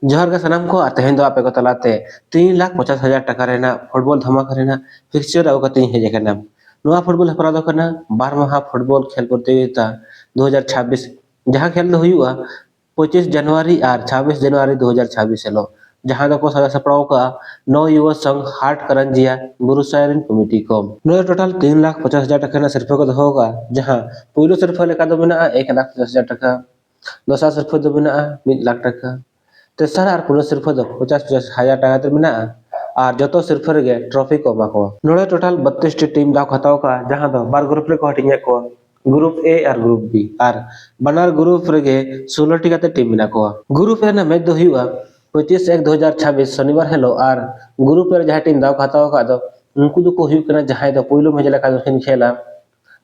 जोहार गे सानाम को तेहें दो आपे को तलाते 3,50,000 टाका रेना फुटबॉल धमाका रेना फिक्सचर आउ कते हेज कना नोआ फुटबॉल हेपरा दो कना 12 माहा फुटबॉल खेल प्रतियोगिता 2026 जहां खेल दो हुआ 25 जनवरी और 26 जनवरी 2026 हेलो जहां दो को सदा सपड़ाव का 9 युवा संघ हाट करंजिया बुरुसायरन कमेटी को नो टोटल 3,50,000 टाका ना सिर्फ को दो होगा जहां पुइलो सिर्फ लेका दो बिना 1,50,000 टाका दोसा सिर्फ दो बिना 1 लाख टाका तेसर और पुनः सिर्फ दो 50,000 टाका ते बिना और जतो सिर्फ रे ट्रॉफी को माको नोड़े टोटल 32 टी टीम दाव खताव का जहां दो बार ग्रुप रे को हटिया को ग्रुप ए और ग्रुप बी और बनार ग्रुप रे 16 टी काते टीम बिना को ग्रुप ए ना मैच दो हुआ 25/1/2026 शनिवार हेलो और ग्रुप रे जहां टीम दाव खताव का दो उनको दो को हुआ जहां दो पहिलो मैच लेका दो खेला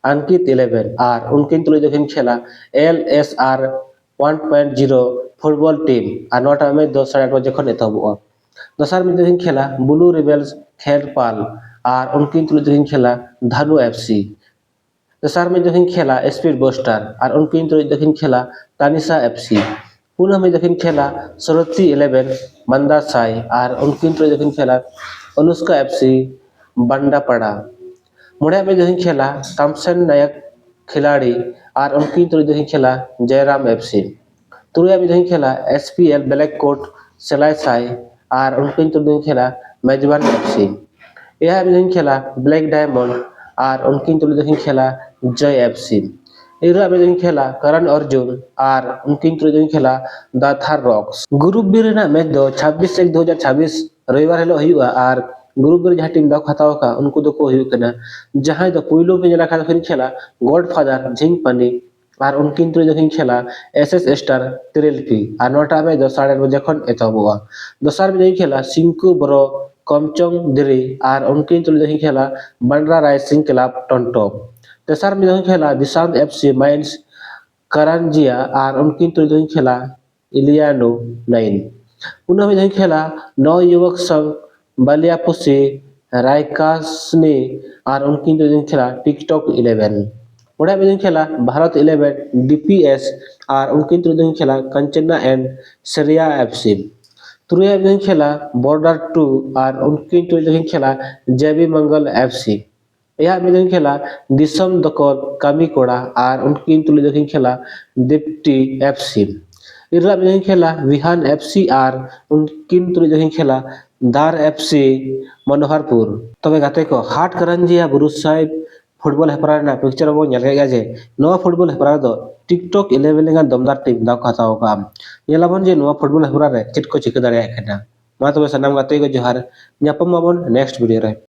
अंकित 11 और उनकिन तुले दो खेला LSR 1.0 फुटबॉल टीम और नोटा में 2:30 बजे खन एतबुआ दोसर में दिन खेला ब्लू रिबेल्स खेलपाल और उनकिन तुले दिन खेला धनु FC दोसर में दिन खेला स्पीड बूस्टर और उनकिन तुले दिन खेला तानिशा FC पुनः में दिन खेला सरस्वती 11 बंदा साई और उनकिन तुले दिन खेला अनुष्का FC बंडापड़ा मुड़े में दिन खेला तामसन नायक खिलाड़ी और उनकी तुले खेला जयराम FC तुरिया में खेला SPL ब्लैक कोट सेलाई साई और उनके तुले खेला मेजबान FC यह में खेला ब्लैक डायमंड और उनके तुले खेला जय FC इरा में खेला करण अर्जुन और उनके तुले खेला दाथार रॉक्स ग्रुप बी रेना मैच दो 26/1/2026 रविवार हेलो हुआ और ग्रुप बी जहां टीम दाव खताव का उनको दो को हुआ कना जहां दो पहिलो में जला खा खेला गॉडफादर झिंग पानी और उनकिन तुले खेला SS स्टार तिरेलपी और नोटा में 2:30 बजे खन एतबुआ दोसर में खेला सिंकु ब्रो कमचोंग दिरी और उनकिन तुले खेला बंडरा राइसिंग क्लब टंटोप तेसर में खेला दिशांत FC माइंस करंजिया और उनकिन तुले खेला इलियानो 9 पुनः में खेला नौ युवक संघ बलियापुसी रायकासनी और उनकिन तुले खेला टिकटॉक 11 उड़ा में खेला भारत 11 DPS और उनकी तुले खेला कंचना एंड सरिया FC तुरिया में खेला बॉर्डर 2 और उनकी तुले खेला जेबी मंगल FC यह में खेला दिसम दकोल कामीकोड़ा और उनकी तुले खेला दीप्ति FC इरा में खेला विहान FC और उनकी तुले खेला दार FC मनोहरपुर तबे गाते को हाट करंजिया बुरुसाई फुटबॉल हेपरा ना पिक्चर बो नेल गया जे नवा फुटबॉल हेपरा दो टिकटॉक 11 गा दमदार टीम दाव खताव का येलाबन जे नवा फुटबॉल हेपरा रे चिट को चिक दाड़े खना मा तबे सनाम गाते को जोहार न्यापम माबन नेक्स्ट वीडियो रे।